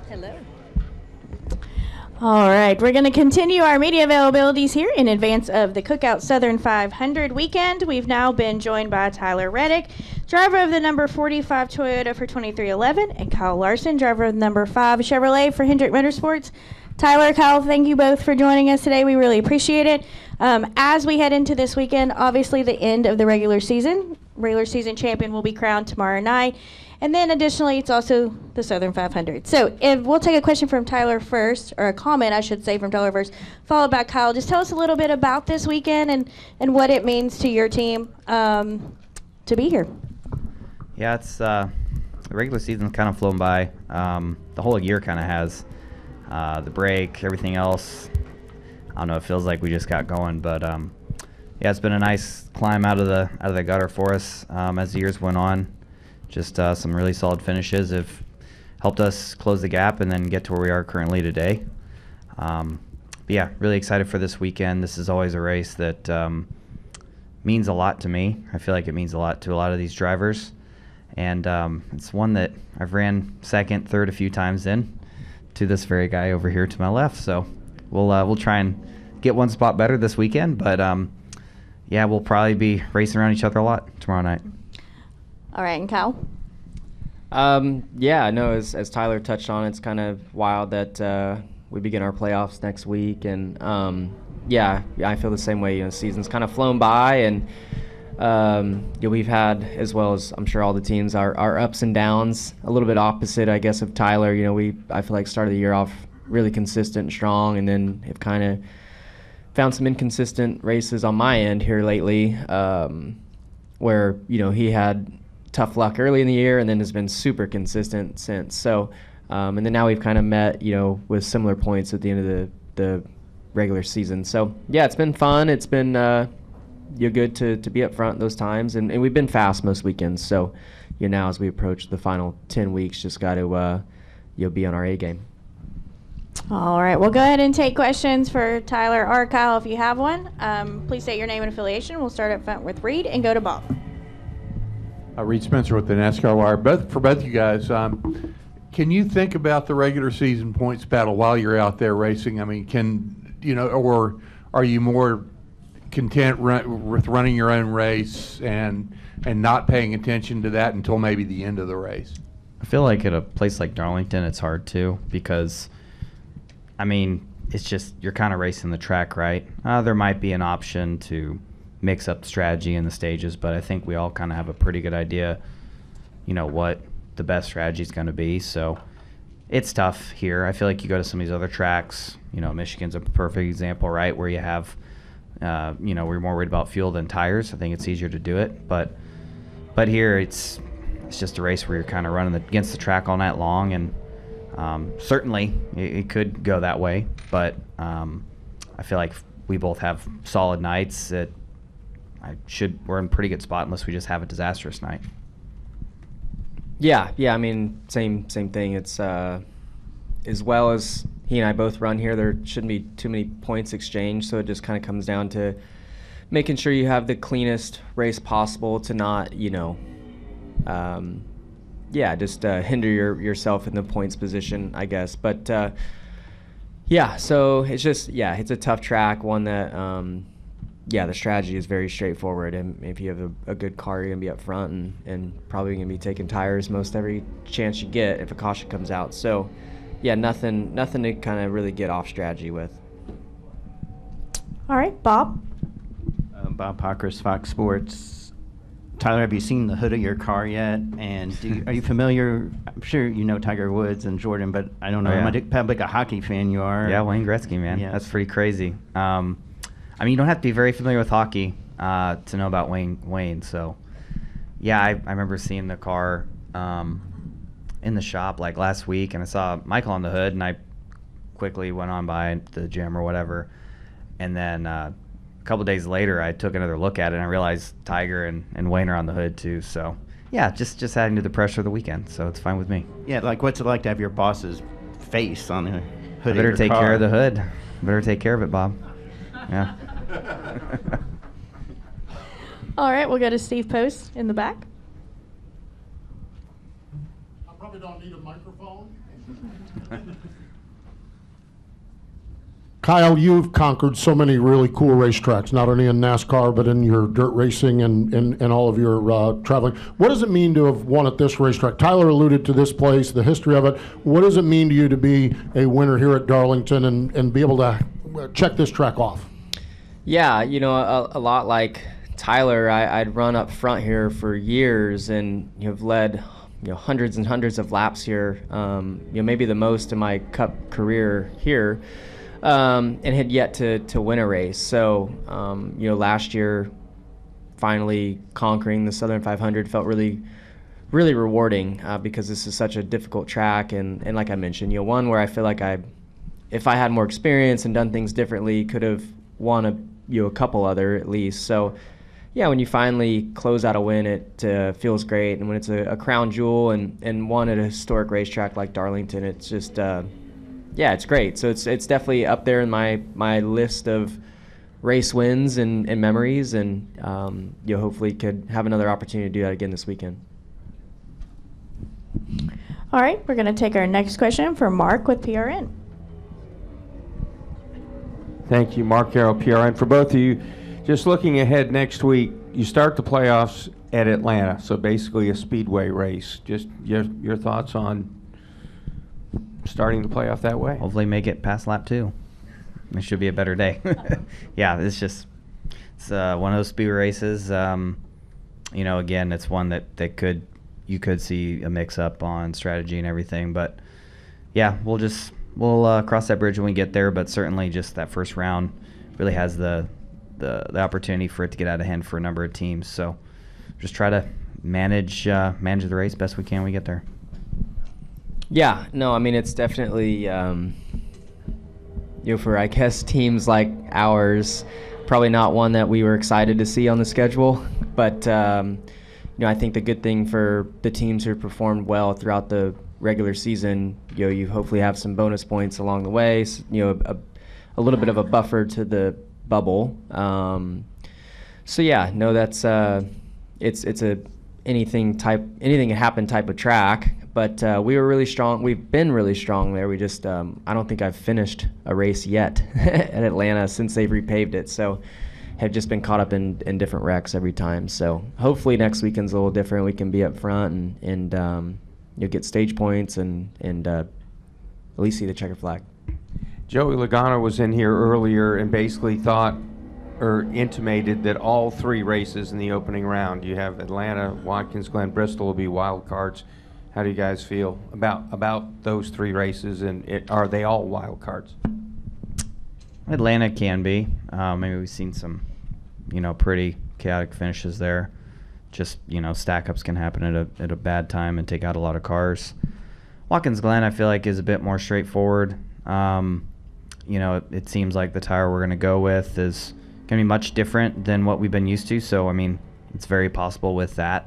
Hello. All right, we're going to continue our media availabilities here in advance of the Cookout Southern 500 weekend. We've now been joined by Tyler Reddick, driver of the number 45 Toyota for 2311, and Kyle Larson, driver of the number 5 Chevrolet for Hendrick Motorsports. Tyler, Kyle, thank you both for joining us today. We really appreciate it. As we head into this weekend, obviously the end of the regular season champion will be crowned tomorrow night. And then additionally, it's also the Southern 500. So if we'll take a question from Tyler first, or a comment, I should say, from Tyler first, followed by Kyle. Just tell us a little bit about this weekend and what it means to your team to be here. Yeah, it's the regular season's kind of flown by. The whole year kind of has. The break, everything else. I don't know. It feels like we just got going, but yeah, it's been a nice climb out of the gutter for us as the years went on. Just some really solid finishes have helped us close the gap and then get to where we are currently today. But yeah, really excited for this weekend. This is always a race that means a lot to me. I feel like it means a lot to a lot of these drivers, and it's one that I've ran second, third a few times in, to this very guy over here to my left. So we'll try and get one spot better this weekend, but yeah, we'll probably be racing around each other a lot tomorrow night. All right, and Kyle? Yeah, no, as Tyler touched on, it's kind of wild that we begin our playoffs next week, and yeah, I feel the same way. The season's kind of flown by, and we've had, as well as I'm sure all the teams, our ups and downs. A little bit opposite, I guess, of Tyler. I feel like started the year off really consistent and strong, and then have kind of found some inconsistent races on my end here lately, where he had tough luck early in the year and then has been super consistent since. So, and then now we've kind of met, with similar points at the end of the regular season. So yeah, it's been fun. It's been good to be up front those times, and we've been fast most weekends. So now as we approach the final 10 weeks, just got to be on our A game. All right, we'll go ahead and take questions for Tyler or Kyle if you have one. Please state your name and affiliation. We'll start up front with Reed and go to Bob. Reed Spencer with the NASCAR Wire. For both you guys, can you think about the regular season points battle while you're out there racing? I mean, or are you more content with running your own race and not paying attention to that until maybe the end of the race? I feel like at a place like Darlington, it's hard too, because it's just you're kind of racing the track, right? There might be an option to mix up the strategy in the stages, but I think we all kind of have a pretty good idea, what the best strategy is going to be. So it's tough here. I feel like you go to some of these other tracks, Michigan's a perfect example, right, where you have, we're more worried about fuel than tires. I think it's easier to do it, but here it's just a race where you're kind of running against the track all night long, and certainly it could go that way, but I feel like we both have solid nights that we're in a pretty good spot unless we just have a disastrous night. Yeah, same thing. It's as well as he and I both run here, there shouldn't be too many points exchanged, so it just kind of comes down to making sure you have the cleanest race possible to not, hinder yourself in the points position, I guess. But so it's just, it's a tough track, one that the strategy is very straightforward, and if you have a good car, you're going to be up front and probably going to be taking tires most every chance you get if a caution comes out. So, nothing to kind of really get off strategy with. All right, Bob. Bob Pockers, Fox Sports. Tyler, have you seen the hood of your car yet? And are you familiar? I'm sure you know Tiger Woods and Jordan, but I don't know how big a hockey fan you are. Yeah, Wayne Gretzky, man. Yes. That's pretty crazy. You don't have to be very familiar with hockey to know about Wayne. So, I remember seeing the car in the shop like last week, and I saw Michael on the hood, and I quickly went on by the gym or whatever. And then a couple days later, I took another look at it, and I realized Tiger and Wayne are on the hood too. So, just adding to the pressure of the weekend. So it's fine with me. Yeah, what's it like to have your boss's face on the hood of your car? Better take care of the hood. Better take care of it, Bob. Yeah. All right, we'll go to Steve Post in the back. probably don't need a microphone. Kyle, you've conquered so many really cool racetracks, not only in NASCAR, but in your dirt racing and all of your traveling. What does it mean to have won at this racetrack? Tyler alluded to this place, the history of it. What does it mean to you to be a winner here at Darlington and be able to check this track off? Yeah, you know, a lot like Tyler, I'd run up front here for years and have led hundreds and hundreds of laps here, maybe the most in my Cup career here. And had yet to win a race. So, last year, finally conquering the Southern 500 felt really, really rewarding because this is such a difficult track. And like I mentioned, one where I feel like if I had more experience and done things differently, could have won a couple other at least. So, yeah, when you finally close out a win, it feels great. And when it's a crown jewel and one at a historic racetrack like Darlington, it's just yeah, it's great. So it's definitely up there in my list of race wins and memories, and hopefully could have another opportunity to do that again this weekend. All right, we're going to take our next question from Mark with PRN. Thank you, Mark Carroll, PRN. For both of you, just looking ahead next week, you start the playoffs at Atlanta, so basically a speedway race. Just your thoughts on starting the playoff that way? Hopefully make it past lap 2. It should be a better day. Yeah, it's one of those speed races. Again, it's one that you could see a mix up on strategy and everything. But yeah, we'll cross that bridge when we get there. But certainly, just that first round really has the opportunity for it to get out of hand for a number of teams. So just try to manage the race best we can when we get there. Yeah, no, I mean, it's definitely, for, I guess, teams like ours, probably not one that we were excited to see on the schedule. But, I think the good thing for the teams who performed well throughout the regular season, you hopefully have some bonus points along the way, a little bit of a buffer to the bubble. So, yeah, no, that's it's a anything can happen type of track. But we were really strong. We've been really strong there. We just, I don't think I've finished a race yet at Atlanta since they've repaved it. So have just been caught up in different wrecks every time. So hopefully next weekend's a little different. We can be up front and you'll get stage points and at least see the checker flag. Joey Logano was in here earlier and basically thought or intimated that all 3 races in the opening round, you have Atlanta, Watkins Glen, Bristol will be wild cards. How do you guys feel about those 3 races, and are they all wild cards? Atlanta can be. Maybe we've seen some, pretty chaotic finishes there. Just, stack-ups can happen at a bad time and take out a lot of cars. Watkins Glen, I feel like, is a bit more straightforward. It seems like the tire we're going to go with is going to be much different than what we've been used to. So, I mean, it's very possible with that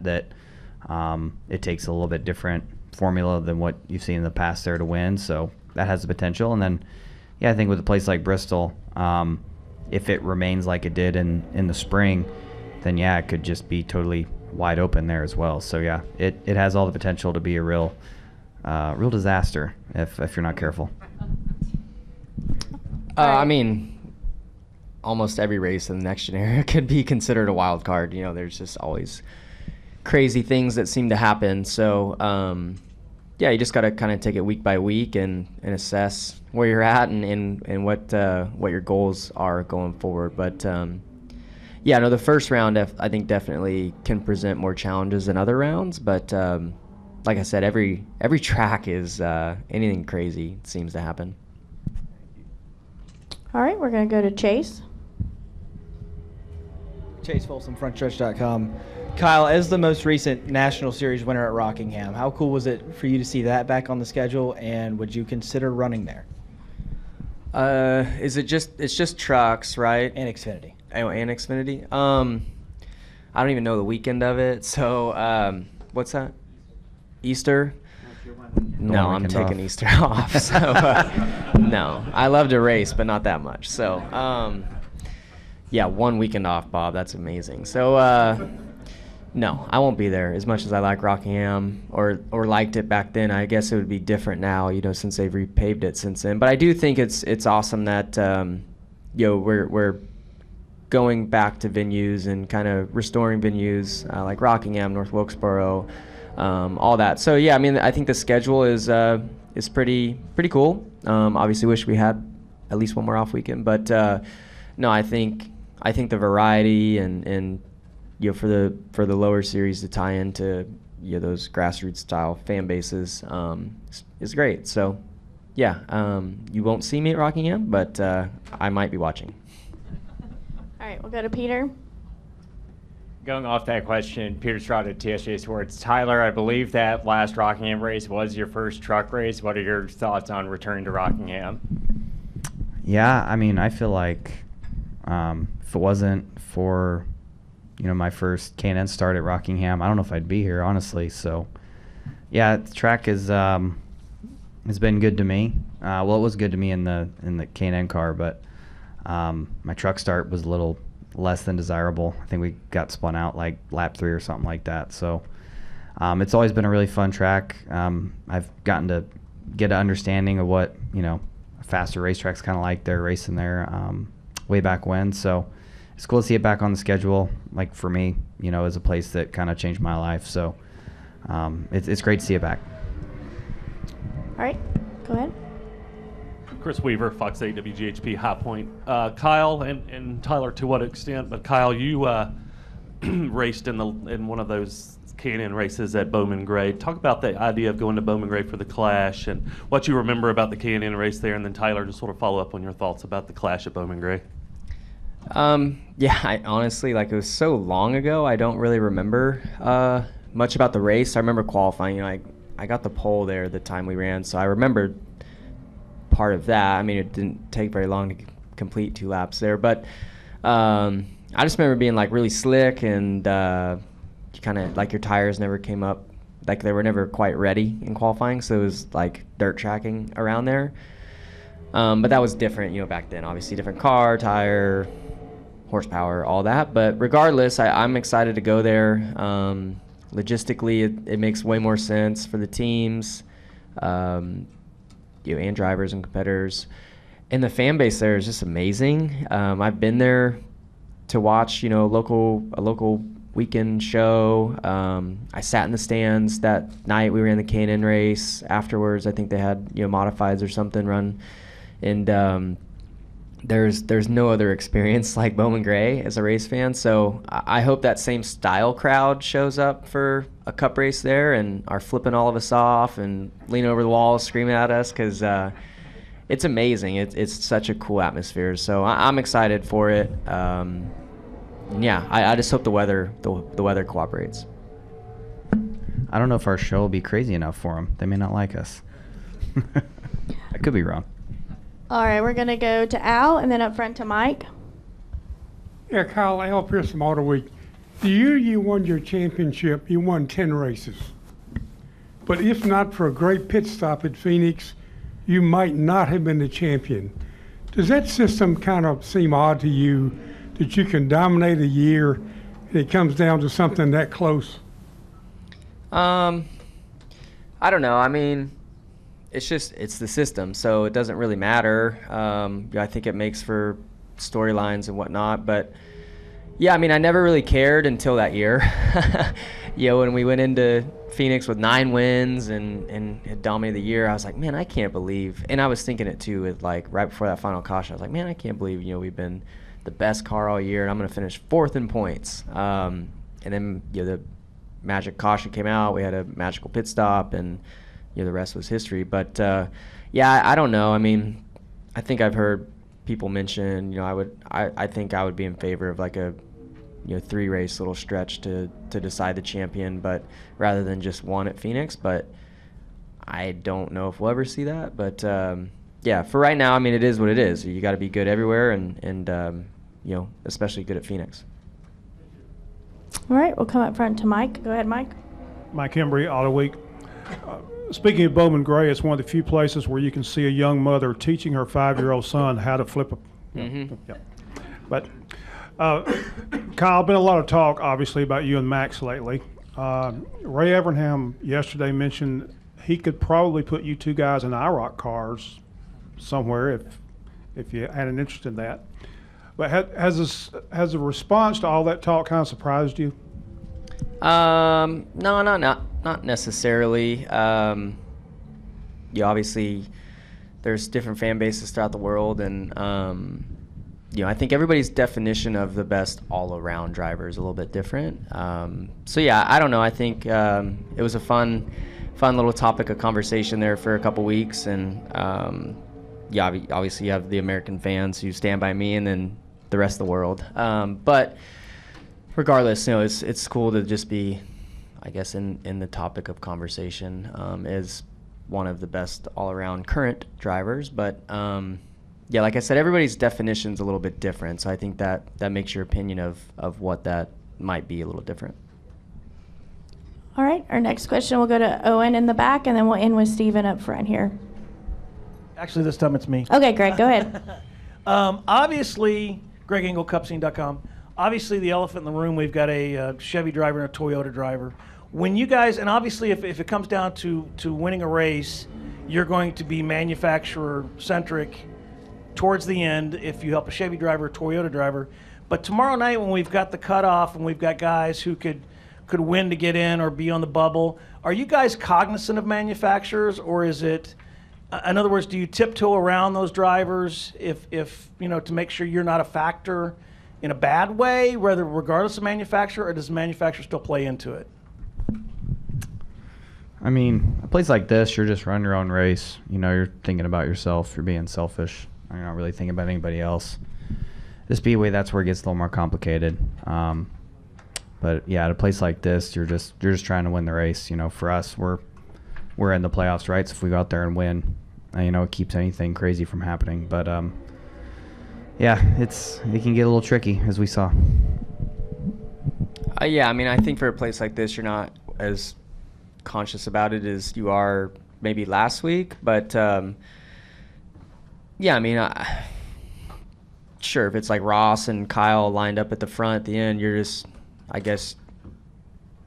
it takes a little bit different formula than what you've seen in the past there to win. So that has the potential. And then, yeah, I think with a place like Bristol, if it remains like it did in the spring, then, yeah, it could just be totally wide open there as well. So, yeah, it has all the potential to be a real disaster if you're not careful. I mean, almost every race in the next gen era could be considered a wild card. There's just always crazy things that seem to happen. So, yeah, you just got to kind of take it week by week and assess where you're at and what your goals are going forward. But, yeah, no, the first round I think definitely can present more challenges than other rounds. But like I said, every track is anything crazy seems to happen. All right, we're going to go to Chase. Chase Folsom, FrontStretch.com. Kyle, as the most recent National Series winner at Rockingham, how cool was it for you to see that back on the schedule, and would you consider running there? It's just trucks, right? And Xfinity. Oh, and Xfinity. I don't even know the weekend of it. So, what's that? Easter? No, I'm taking Easter off. So, no, I love to race, but not that much. So, yeah, 1 weekend off, Bob. That's amazing. So, No, I won't be there. As much as I like Rockingham or liked it back then, I guess it would be different now, since they've repaved it since then. But I do think it's awesome that we're going back to venues and kind of restoring venues like Rockingham, North Wilkesboro, all that. So yeah, I mean, I think the schedule is pretty cool. Obviously, wish we had at least one more off weekend, but no, I think the variety and for the lower series to tie into those grassroots style fan bases is great. So yeah, you won't see me at Rockingham, but I might be watching. All right, we'll go to Peter. Going off that question, Peter Stroud at TSJ Sports. Tyler, I believe that last Rockingham race was your first truck race. What are your thoughts on returning to Rockingham? Yeah, I mean, I feel like if it wasn't for my first K&N start at Rockingham, I don't know if I'd be here, honestly. So yeah, the track has been good to me. Well, it was good to me in the K&N car, but my truck start was a little less than desirable. I think we got spun out like lap 3 or something like that. So it's always been a really fun track. I've gotten to get an understanding of what a faster racetrack's kind of like. They're racing there way back when. So it's cool to see it back on the schedule. Like for me, as a place that kind of changed my life. So it's great to see it back. All right, go ahead. Chris Weaver, Fox 8 WGHP High Point. Kyle and Tyler, to what extent? But Kyle, you raced in one of those K&N races at Bowman Gray. Talk about the idea of going to Bowman Gray for the Clash and what you remember about the K&N race there, and then Tyler, just sort of follow up on your thoughts about the Clash at Bowman Gray. Yeah, I honestly, it was so long ago, I don't really remember much about the race. I remember qualifying. I got the pole there the time we ran, so I remember part of that. I mean, it didn't take very long to complete 2 laps there, but I just remember being really slick, and you kind of your tires never came up, they were never quite ready in qualifying, so it was dirt tracking around there. But that was different, back then. Obviously, different car, tire, horsepower, all that. But regardless, I'm excited to go there. Logistically, it makes way more sense for the teams. And drivers and competitors, and the fan base there is just amazing. I've been there to watch, a local weekend show. I sat in the stands that night we ran the K&N race. Afterwards, I think they had modifieds or something run, and there's no other experience like Bowman Gray as a race fan. So I hope that same style crowd shows up for a cup race there and are flipping all of us off and leaning over the wall screaming at us, because it's amazing. It's such a cool atmosphere. So I'm excited for it. Yeah, I just hope the weather cooperates. I don't know if our show will be crazy enough for them. They may not like us. I could be wrong. All right, we're going to go to Al and then up front to Mike. Yeah, Kyle, Al Pierce from Auto Week. The year you won your championship, you won 10 races. But if not for a great pit stop at Phoenix, you might not have been the champion. Does that system kind of seem odd to you, that you can dominate a year and it comes down to something that close? I don't know. I mean, it's the system, so it doesn't really matter. I think it makes for storylines and whatnot, but yeah, I mean, I never really cared until that year. When we went into Phoenix with 9 wins and had dominated the year, I was like, man, I can't believe, and I was thinking it too, with right before that final caution, I was like, man, I can't believe, we've been the best car all year, and I'm going to finish 4th in points. And then, the magic caution came out, we had a magical pit stop, and the rest was history. But yeah, I don't know. I mean, I think I've heard people mention, I think I would be in favor of a 3-race little stretch to decide the champion, but rather than just one at Phoenix. But I don't know if we'll ever see that. But yeah, for right now, I mean, it is what it is. You got to be good everywhere, and especially good at Phoenix. All right, we'll come up front to Mike. Go ahead, Mike. Mike Hembry, Auto Week. Speaking of Bowman Gray, it's one of the few places where you can see a young mother teaching her 5-year-old son how to flip a. Mm-hmm. Yeah. But Kyle, been a lot of talk, obviously, about you and Max lately. Ray Evernham yesterday mentioned he could probably put you two guys in IROC cars somewhere if you had an interest in that. But has the response to all that talk kind of surprised you? No, not necessarily. Obviously, there's different fan bases throughout the world, and I think everybody's definition of the best all-around driver is a little bit different. So yeah, I don't know. I think it was a fun little topic of conversation there for a couple weeks, and obviously you have the American fans who stand by me, and then the rest of the world. But regardless, it's cool to just be, I guess, in the topic of conversation as one of the best all-around current drivers. But yeah, like I said, everybody's definition's a little bit different, so I think that makes your opinion of what that might be a little different. All right, our next question will go to Owen in the back, and then we'll end with Steven up front here. Actually, this time it's me. Okay, Greg, go ahead. Obviously, GregEngleCupScene.com. Obviously, the elephant in the room, we've got a Chevy driver and a Toyota driver. When you guys, and obviously if it comes down to winning a race, you're going to be manufacturer-centric towards the end if you help a Chevy driver or Toyota driver. But tomorrow night when we've got the cutoff and we've got guys who could win to get in or be on the bubble, are you guys cognizant of manufacturers, or is it, in other words, do you tiptoe around those drivers if to make sure you're not a factor in a bad way, regardless of manufacturer, or does the manufacturer still play into it? I mean, a place like this, you're just running your own race. You're thinking about yourself. You're being selfish. You're not really thinking about anybody else. This B-Way, that's where it gets a little more complicated. But yeah, at a place like this, you're just trying to win the race. For us, we're in the playoffs, right? So if we go out there and win, it keeps anything crazy from happening. But yeah, it can get a little tricky, as we saw. Yeah, I mean, I think for a place like this, you're not as conscious about it as you are maybe last week. But yeah, I mean, sure, if it's like Ross and Kyle lined up at the front at the end, you're just, I guess,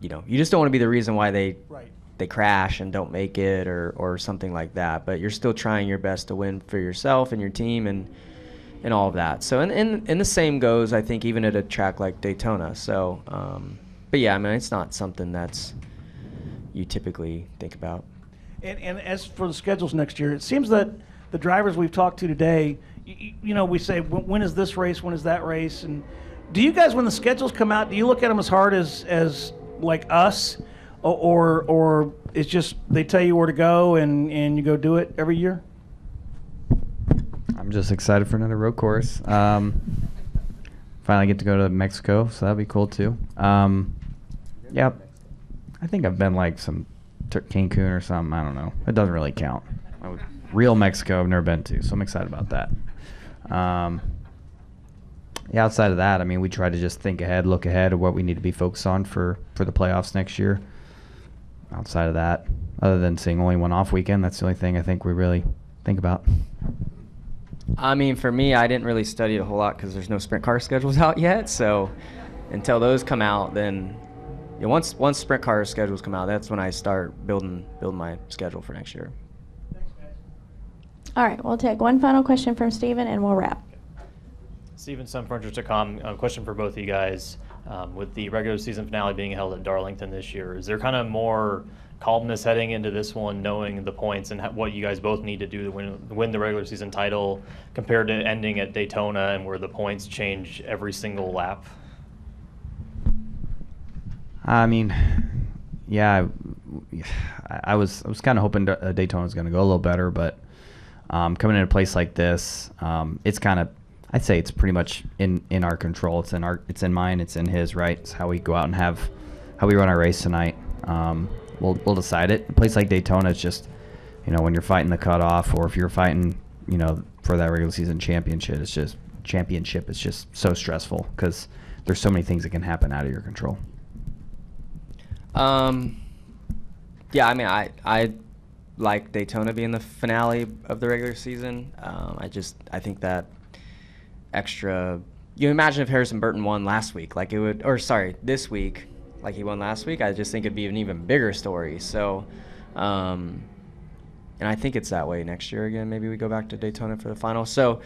you just don't want to be the reason why they crash and don't make it or something like that. But you're still trying your best to win for yourself and your team and all of that. So and the same goes, I think, even at a track like Daytona. So, but yeah, I mean, it's not something that's you typically think about. And as for the schedules next year, it seems that the drivers we've talked to today, we say, when is this race, when is that race? And do you guys, when the schedules come out, do you look at them as hard as like us, or it's just they tell you where to go and you go do it every year? I'm just excited for another road course. Finally get to go to Mexico, so that'd be cool too. Yeah, I think I've been like some Cancun or something. I don't know. It doesn't really count. Real Mexico I've never been to, so I'm excited about that. Yeah, outside of that, I mean, we try to just think ahead, look ahead of what we need to be focused on for the playoffs next year. Outside of that, other than seeing only one off weekend, that's the only thing I think we really think about. I mean, for me, I didn't really study a whole lot because there's no sprint car schedules out yet. So until those come out, then once sprint car schedules come out, that's when I start building my schedule for next year. All right, we'll take one final question from Steven and we'll wrap. Steven, sunfurniture.com. Question for both of you guys. With the regular season finale being held at Darlington this year, is there kind of more calmness heading into this one, knowing the points and what you guys both need to do to win the regular season title, compared to ending at Daytona and where the points change every single lap? I mean, yeah, I was kind of hoping Daytona was going to go a little better, but coming in a place like this, it's kind of, I'd say it's pretty much in our control. It's in mine, it's in his, right? It's how we go out and how we run our race tonight. We'll decide it. A place like Daytona, it's just, when you're fighting the cutoff, or if you're fighting, for that regular season championship, it's just so stressful because there's so many things that can happen out of your control. Yeah, I mean, I like Daytona being the finale of the regular season. I think that extra, you imagine if Harrison Burton won last week, like it would, or sorry, this week, like he won last week, I just think it'd be an even bigger story. So, and I think it's that way next year again. Maybe we go back to Daytona for the final. So,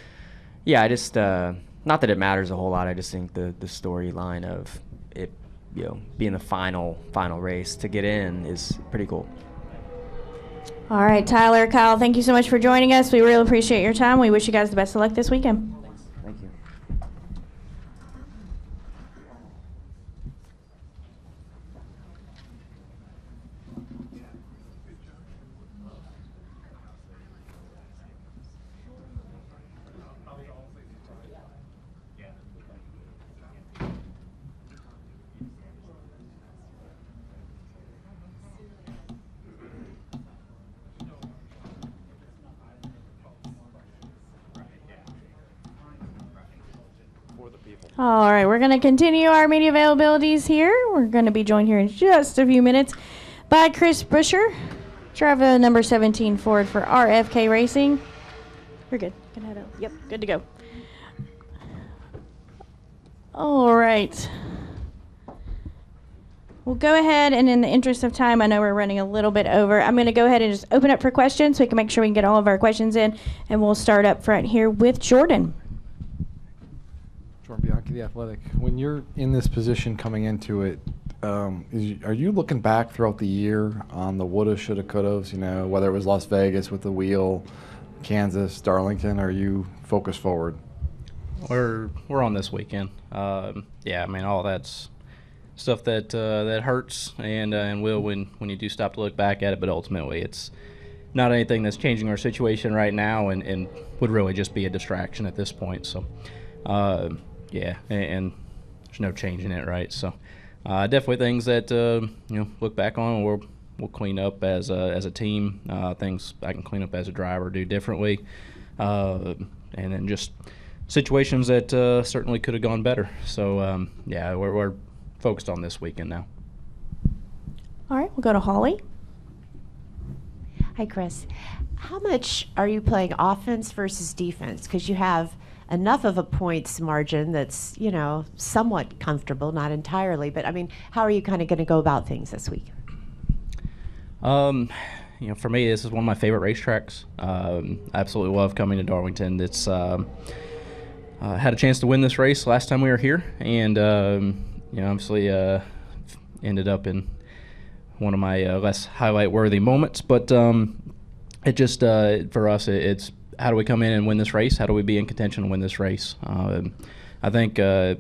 yeah, I just, not that it matters a whole lot. I just think the storyline of it, being the final race to get in is pretty cool. All right, Tyler, Kyle, thank you so much for joining us. We really appreciate your time. We wish you guys the best of luck this weekend. Thank you. All right, we're going to continue our media availabilities here. We're going to be joined here in just a few minutes by Chris Buescher, driver number 17 Ford for RFK Racing. You're good. Can head out. Yep, good to go. All right. We'll go ahead, and in the interest of time, I know we're running a little bit over. I'm going to go ahead and just open up for questions so we can make sure we can get all of our questions in, and we'll start up front here with Jordan. Bianchi, The Athletic. When you're in this position coming into it, are you looking back throughout the year on the woulda, shoulda, couldas? Whether it was Las Vegas with the wheel, Kansas, Darlington. Are you focused forward? We're on this weekend. Yeah, I mean, all that's stuff that hurts and will when you do stop to look back at it. But ultimately, it's not anything that's changing our situation right now, and would really just be a distraction at this point. So. Yeah, and there's no changing it, right? So, definitely things that look back on, we'll clean up as a team. Things I can clean up as a driver, do differently, and then just situations that certainly could have gone better. So, yeah, we're focused on this weekend now. All right, we'll go to Holly. Hi, Chris. How much are you playing offense versus defense? Because you have enough of a points margin that's, somewhat comfortable, not entirely. But, I mean, how are you kind of going to go about things this week? For me, this is one of my favorite racetracks. I absolutely love coming to Darlington. It's had a chance to win this race last time we were here, and, obviously ended up in one of my less highlight-worthy moments. But it just, for us, it's how do we come in and win this race? How do we be in contention to win this race? I think I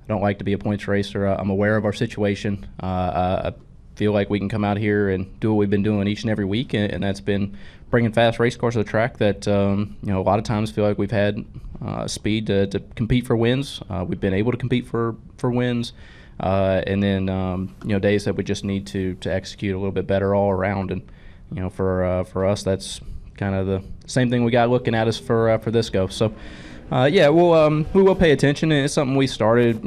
don't like to be a points racer. I'm aware of our situation. I feel like we can come out here and do what we've been doing each and every week, and that's been bringing fast race cars to the track that, a lot of times feel like we've had speed to compete for wins. We've been able to compete for wins. And then, days that we just need to execute a little bit better all around. And, for us, that's kind of the same thing we got looking at us for this go. So, yeah, we will pay attention. And it's something we started,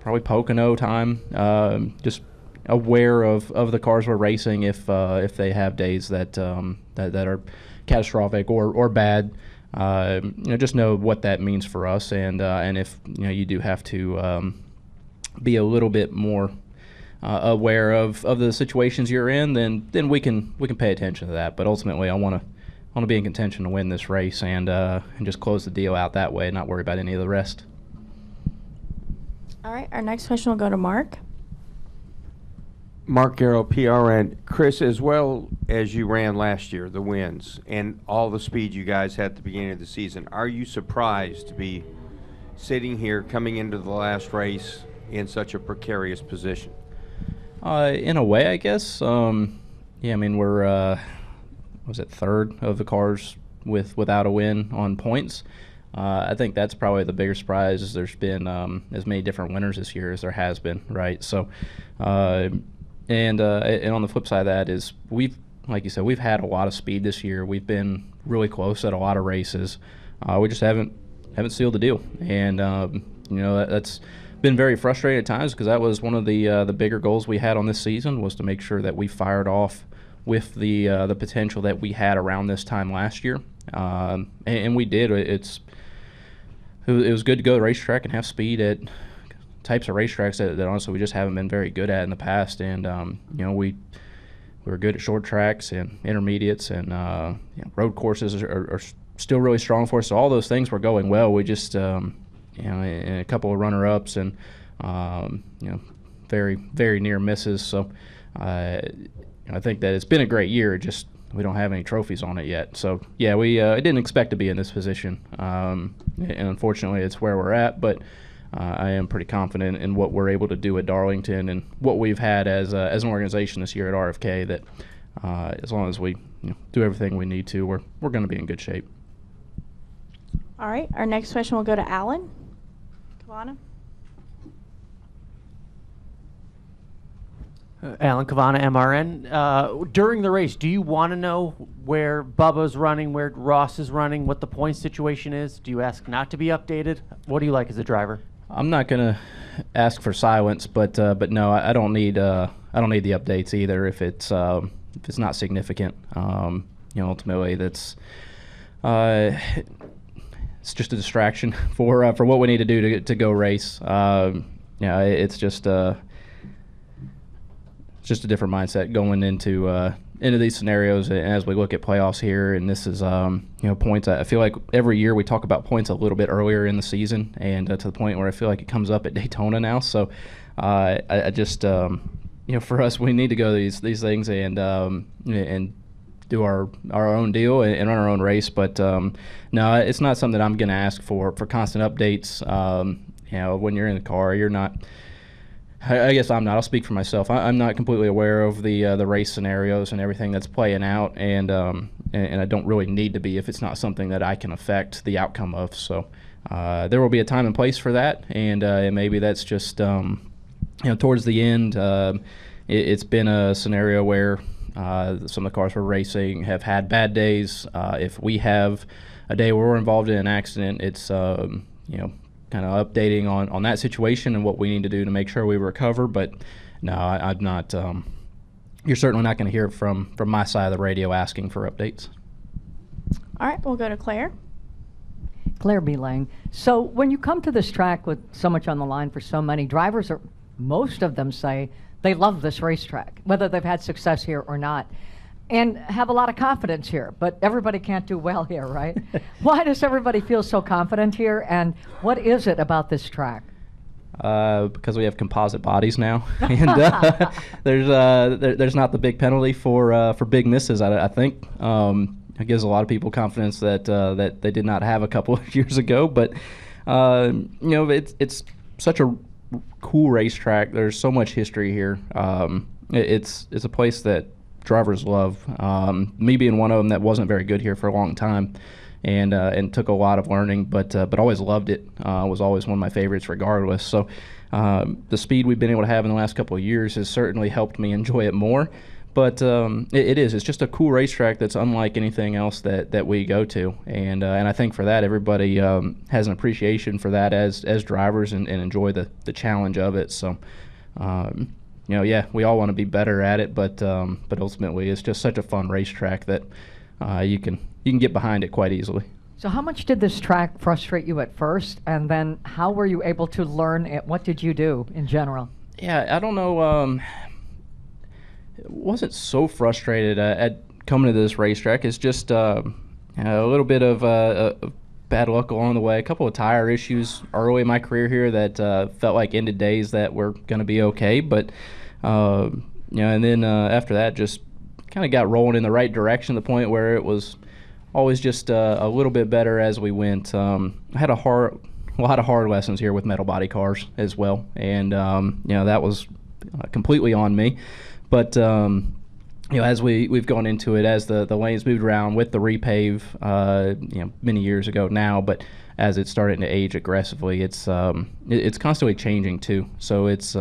probably Pocono time, just aware of the cars we're racing if they have days that are catastrophic or bad. Just know what that means for us, and if you do have to be a little bit more aware of the situations you're in, then we can pay attention to that. But ultimately, I want to be in contention to win this race and just close the deal out that way and not worry about any of the rest. All right, our next question will go to Mark. Mark Garrow, PRN. Chris, as well as you ran last year, the wins, and all the speed you guys had at the beginning of the season, are you surprised to be sitting here coming into the last race in such a precarious position? In a way, I guess. Yeah, I mean, we're third of the cars without a win on points. I think that's probably the bigger surprise. Is there's been as many different winners this year as there has been, right? So, and on the flip side of that is like you said, we've had a lot of speed this year. We've been really close at a lot of races. We just haven't sealed the deal, and that's been very frustrating at times because that was one of the bigger goals we had on this season, was to make sure that we fired off with the potential that we had around this time last year, and we did. it was good to go to the racetrack and have speed at types of racetracks that honestly we just haven't been very good at in the past. And we were good at short tracks and intermediates, and road courses are still really strong for us. So all those things were going well. We just and a couple of runner-ups and very, very near misses. So I think that it's been a great year. Just we don't have any trophies on it yet. So yeah, we didn't expect to be in this position, and unfortunately, it's where we're at. But I am pretty confident in what we're able to do at Darlington and what we've had as an organization this year at RFK. That as long as we do everything we need to, we're going to be in good shape. All right, our next question will go to Alan Cavana. Alan Cavana, MRN. During the race, do you want to know where Bubba's running, where Ross is running, what the point situation is? Do you ask not to be updated? What do you like as a driver? I'm not going to ask for silence, but no, I don't need the updates either if it's not significant. Ultimately, that's it's just a distraction for what we need to do to go race. It's just a different mindset going into these scenarios. And as we look at playoffs here, and this is points. I feel like every year we talk about points a little bit earlier in the season, and to the point where I feel like it comes up at Daytona now. So I just for us, we need to go these things and do our own deal and run our own race. But no, it's not something that I'm going to ask for constant updates. When you're in the car, you're not. I guess I'm not. I'll speak for myself. I'm not completely aware of the race scenarios and everything that's playing out, and I don't really need to be if it's not something that I can affect the outcome of. So there will be a time and place for that, and maybe that's just towards the end. It's been a scenario where some of the cars we're racing have had bad days. If we have a day where we're involved in an accident, it's kind of updating on that situation and what we need to do to make sure we recover. But no, I'm not. You're certainly not going to hear it from my side of the radio asking for updates. All right, we'll go to Claire. Claire B. Lang. So when you come to this track with so much on the line for so many drivers, most of them say they love this racetrack, whether they've had success here or not, and have a lot of confidence here. But everybody can't do well here, right? Why does everybody feel so confident here, and what is it about this track? Because we have composite bodies now, and there's not the big penalty for big misses. I think it gives a lot of people confidence that they did not have a couple of years ago. But it's such a cool racetrack. There's so much history here. It's a place that drivers love. Me being one of them that wasn't very good here for a long time, and took a lot of learning, but always loved it. Was always one of my favorites regardless. So the speed we've been able to have in the last couple of years has certainly helped me enjoy it more. But it's just a cool racetrack that's unlike anything else that we go to, and I think for that everybody has an appreciation for that as drivers and enjoy the challenge of it. So we all want to be better at it, but ultimately it's just such a fun racetrack that you can get behind it quite easily. So how much did this track frustrate you at first, and then how were you able to learn it? What did you do in general? Yeah, I don't know. Wasn't so frustrated at coming to this racetrack. It's just a little bit of bad luck along the way. A couple of tire issues early in my career here that felt like ended days that were going to be okay, but and then after that, just kind of got rolling in the right direction to the point where it was always just a little bit better as we went. I had a lot of hard lessons here with metal body cars as well, and that was completely on me. But as we've gone into it, as the lanes moved around with the repave, many years ago now, but as it's starting to age aggressively, it's constantly changing too. So it's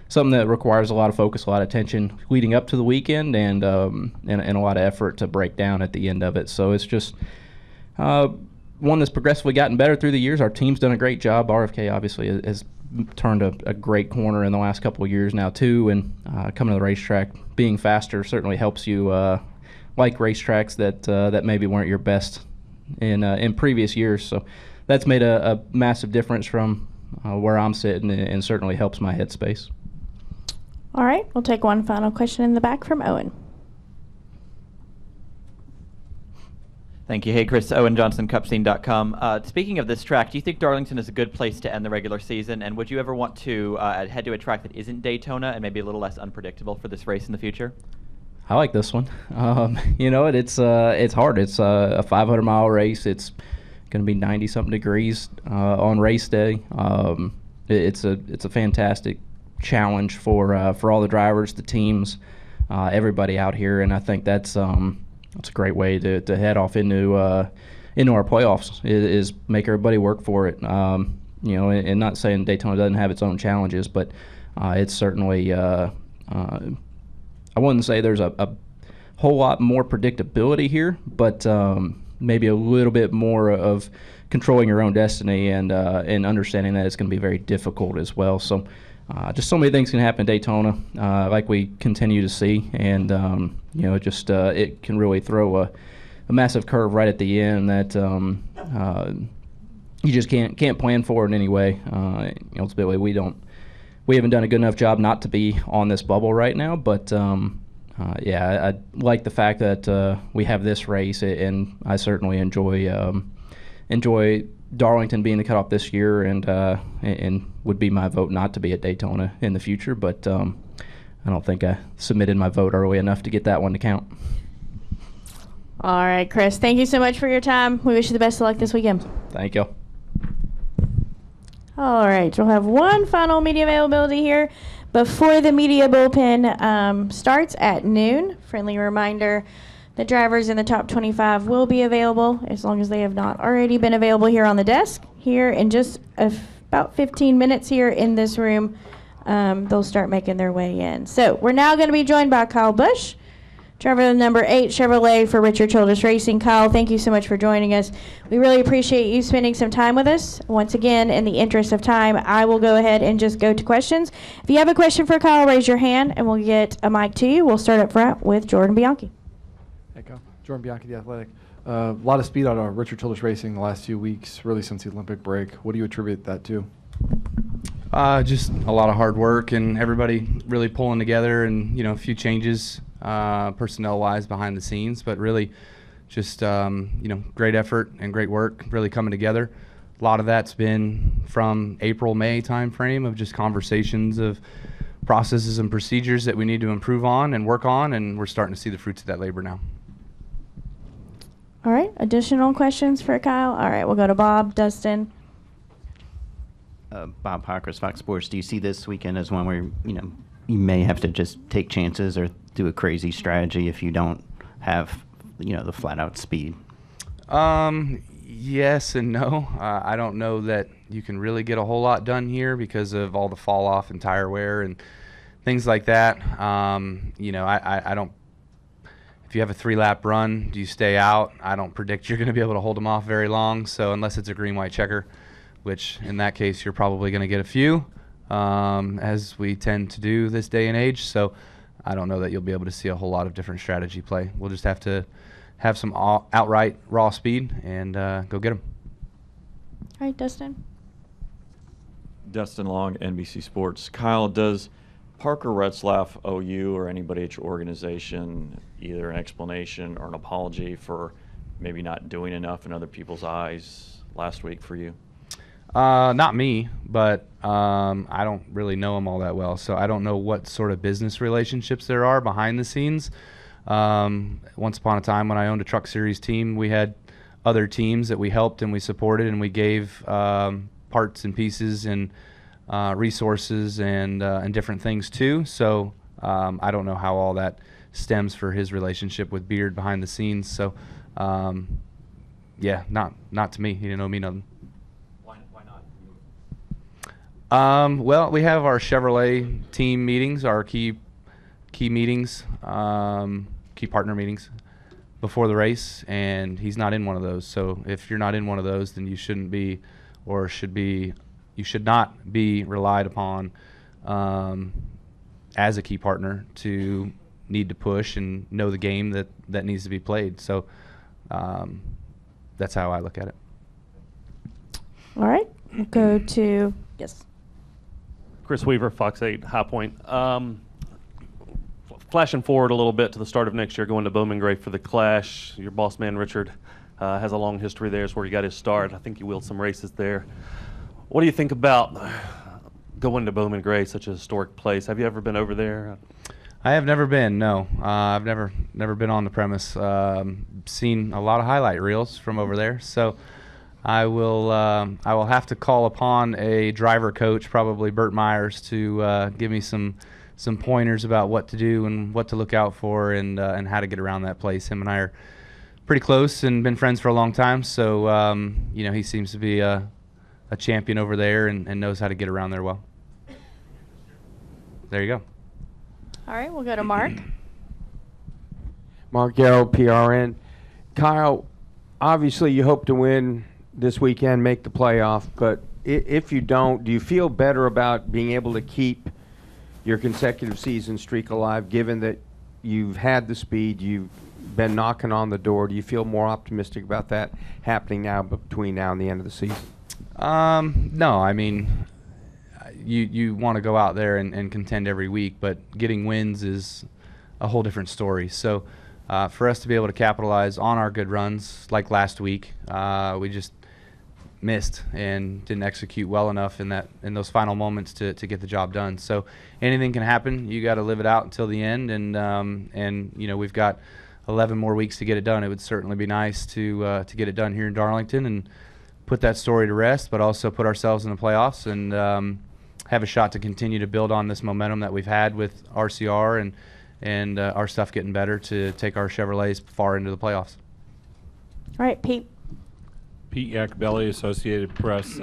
something that requires a lot of focus, a lot of attention leading up to the weekend, and a lot of effort to break down at the end of it. So it's just one that's progressively gotten better through the years. Our team's done a great job. RFK obviously has turned a great corner in the last couple of years now too, and coming to the racetrack, being faster certainly helps you like racetracks that maybe weren't your best in previous years. So that's made a massive difference from where I'm sitting, and certainly helps my headspace. All right, we'll take one final question in the back from Owen. Thank you. Hey, Chris. Owen Johnson, Cupscene.com. Speaking of this track, do you think Darlington is a good place to end the regular season? And would you ever want to head to a track that isn't Daytona and maybe a little less unpredictable for this race in the future? I like this one. You know, it's hard. It's a 500-mile race. It's going to be 90-something degrees on race day. It's a fantastic challenge for all the drivers, the teams, everybody out here, and I think that's a great way to head off into our playoffs. Is make everybody work for it. You know, and not saying Daytona doesn't have its own challenges, but it's certainly. I wouldn't say there's a whole lot more predictability here, but maybe a little bit more of controlling your own destiny and understanding that it's going to be very difficult as well. So just so many things can happen in Daytona, like we continue to see, and you know, just it can really throw a massive curve right at the end that you just can't plan for in any way. Ultimately, we haven't done a good enough job not to be on this bubble right now, but yeah, I like the fact that we have this race, and I certainly enjoy Darlington being the cutoff this year, and would be my vote not to be at Daytona in the future, but I don't think I submitted my vote early enough to get that one to count. All right, Chris, thank you so much for your time. We wish you the best of luck this weekend. Thank you. All right, we'll have one final media availability here before the media bullpen starts at noon. Friendly reminder, the drivers in the top 25 will be available as long as they have not already been available here on the desk. Here in just about 15 minutes here in this room, they'll start making their way in. So we're now going to be joined by Kyle Busch, driver of the number 8 Chevrolet for Richard Childress Racing. Kyle, thank you so much for joining us. We really appreciate you spending some time with us. Once again, in the interest of time, I will go ahead and just go to questions. If you have a question for Kyle, raise your hand and we'll get a mic to you. We'll start up front with Jordan Bianchi. Hey, Kyle. Jordan Bianchi, The Athletic. A lot of speed out of Richard Childress Racing the last few weeks, really since the Olympic break. What do you attribute that to? Just a lot of hard work and everybody really pulling together, and a few changes personnel-wise behind the scenes, but really just great effort and great work really coming together. A lot of that's been from April-May timeframe of just conversations of processes and procedures that we need to improve on and work on, and we're starting to see the fruits of that labor now. All right, additional questions for Kyle? All right, we'll go to Bob, Dustin. Bob Pockers, Fox Sports. Do you see this weekend as one where you may have to just take chances or do a crazy strategy if you don't have the flat-out speed? Yes and no. I don't know that you can really get a whole lot done here because of all the fall off and tire wear and things like that. I don't. If you have a 3-lap run, do you stay out? I don't predict you're going to be able to hold them off very long. So unless it's a green-white checker, which in that case you're probably going to get a few, as we tend to do this day and age. So I don't know that you'll be able to see a whole lot of different strategy play. We'll just have to have some outright raw speed and go get them. All right, Dustin. Dustin Long, NBC Sports. Kyle, does Parker Retzlaff owe you or anybody at your organization either an explanation or an apology for maybe not doing enough in other people's eyes last week for you? Not me, but I don't really know him all that well, so I don't know what sort of business relationships there are behind the scenes. Once upon a time when I owned a Truck Series team, we had other teams that we helped and we supported and we gave parts and pieces and resources and different things too. So I don't know how all that stems for his relationship with Beard behind the scenes. So yeah, not to me. He didn't owe me nothing. Well, we have our Chevrolet team meetings, our key meetings, key partner meetings before the race, and he's not in one of those. So if you're not in one of those, then you shouldn't be, or you should not be relied upon as a key partner to need to push and know the game that needs to be played. So that's how I look at it. All right, we'll go to, yes. Chris Weaver, Fox 8, High Point. Flashing forward a little bit to the start of next year, going to Bowman Gray for the Clash. Your boss man, Richard, has a long history there. It's where he got his start. I think you wheeled some races there. What do you think about going to Bowman Gray, such a historic place? Have you ever been over there? I have never been, no. I've never been on the premise. Seen a lot of highlight reels from over there. So I will have to call upon a driver coach, probably Burt Myers, to give me some pointers about what to do and what to look out for and how to get around that place. Him and I are pretty close and been friends for a long time. So he seems to be a champion over there and knows how to get around there well. There you go. All right, we'll go to Mark. Mark Yarrow, PRN. Kyle, obviously you hope to win this weekend, make the playoff, but if you don't, do you feel better about being able to keep your consecutive season streak alive, given that you've had the speed, you've been knocking on the door? Do you feel more optimistic about that happening now between now and the end of the season? No, I mean, you want to go out there and contend every week, but getting wins is a whole different story. So for us to be able to capitalize on our good runs, like last week, we just missed and didn't execute well enough in those final moments to get the job done. So anything can happen. You got to live it out until the end, and we've got 11 more weeks to get it done. It would certainly be nice to get it done here in Darlington and put that story to rest, but also put ourselves in the playoffs and have a shot to continue to build on this momentum that we've had with RCR and our stuff getting better to take our Chevrolets far into the playoffs. All right, Pete. Pete Yakabelli, Associated Press.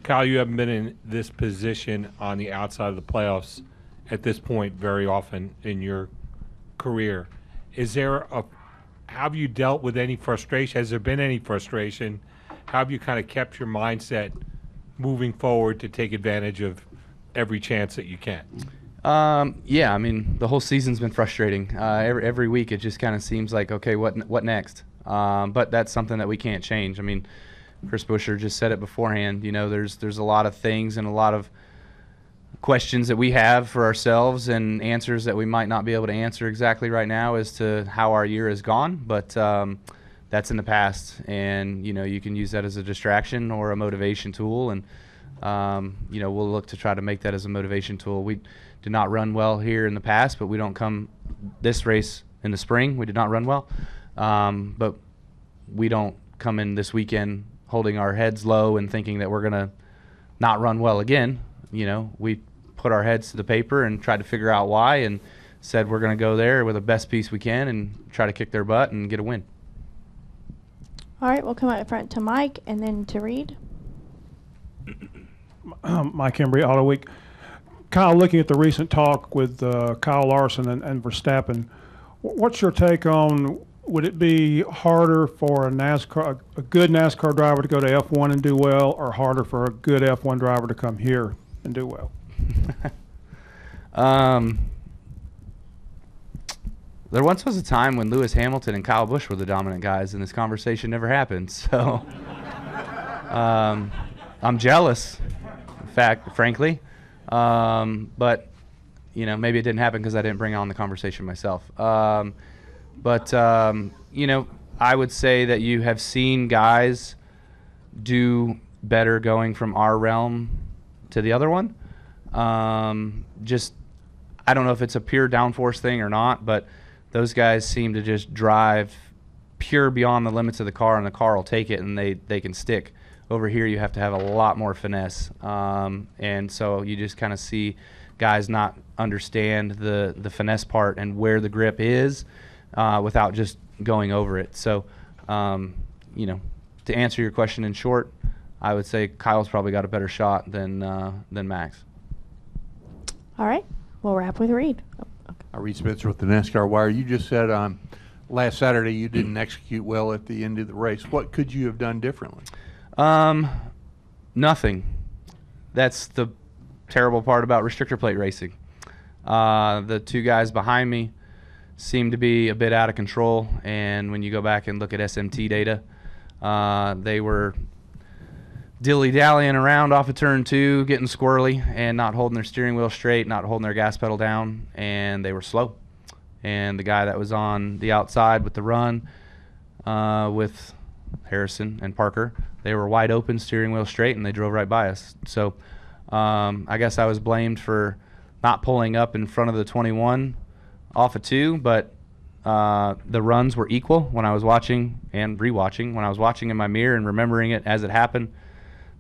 Kyle, you haven't been in this position on the outside of the playoffs at this point very often in your career. Have you dealt with any frustration? Has there been any frustration? How have you kind of kept your mindset moving forward to take advantage of every chance that you can? Yeah, I mean, the whole season's been frustrating. Every week it just kind of seems like, okay, what next? But that's something that we can't change. I mean, Chris Buescher just said it beforehand. There's a lot of things and a lot of questions that we have for ourselves and answers that we might not be able to answer exactly right now as to how our year has gone. But that's in the past, and you can use that as a distraction or a motivation tool, and we'll look to try to make that as a motivation tool. We did not run well here in the past, but we don't come this race in the spring. We did not run well, but we don't come in this weekend holding our heads low and thinking that we're gonna not run well again. We put our heads to the paper and tried to figure out why, and said we're gonna go there with the best piece we can and try to kick their butt and get a win. All right, we'll come out in front to Mike and then to Reed. Mike Embry, Auto Week. Kyle, looking at the recent talk with Kyle Larson and Verstappen, what's your take on, would it be harder for a good NASCAR driver to go to F1 and do well, or harder for a good F1 driver to come here and do well? There once was a time when Lewis Hamilton and Kyle Busch were the dominant guys, and this conversation never happened. So I'm jealous, frankly. But maybe it didn't happen because I didn't bring on the conversation myself. But I would say that you have seen guys do better going from our realm to the other one. I don't know if it's a pure downforce thing or not, but those guys seem to just drive pure beyond the limits of the car, and the car will take it, and they can stick. Over here, you have to have a lot more finesse, and so you just kind of see guys not understand the finesse part and where the grip is without just going over it. So, to answer your question in short, I would say Kyle's probably got a better shot than Max. All right, we'll wrap with Reed. Reed Spitzer with the NASCAR Wire. You just said last Saturday you didn't execute well at the end of the race. What could you have done differently? Nothing. That's the terrible part about restrictor plate racing. The two guys behind me seem to be a bit out of control, and when you go back and look at SMT data, they were dilly-dallying around off of turn 2, getting squirrely and not holding their steering wheel straight, not holding their gas pedal down, and they were slow. And the guy that was on the outside with the run with Harrison and Parker, they were wide open, steering wheel straight, and they drove right by us. So I guess I was blamed for not pulling up in front of the 21 off of 2, but the runs were equal when I was watching and rewatching. When I was watching in my mirror and remembering it as it happened,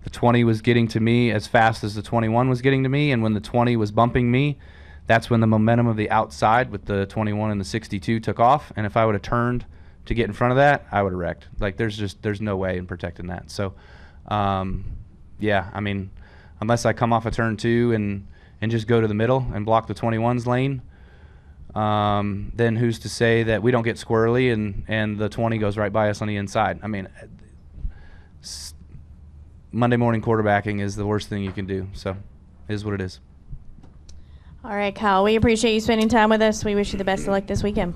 the 20 was getting to me as fast as the 21 was getting to me, and when the 20 was bumping me, that's when the momentum of the outside with the 21 and the 62 took off. And if I would have turned to get in front of that, I would have wrecked. Like, there's no way in protecting that. So, yeah, I mean, unless I come off of turn 2 and just go to the middle and block the 21's lane, then who's to say that we don't get squirrely and the 20 goes right by us on the inside? I mean, Monday morning quarterbacking is the worst thing you can do. So, it is what it is. All right, Kyle, we appreciate you spending time with us. We wish you the best of luck this weekend.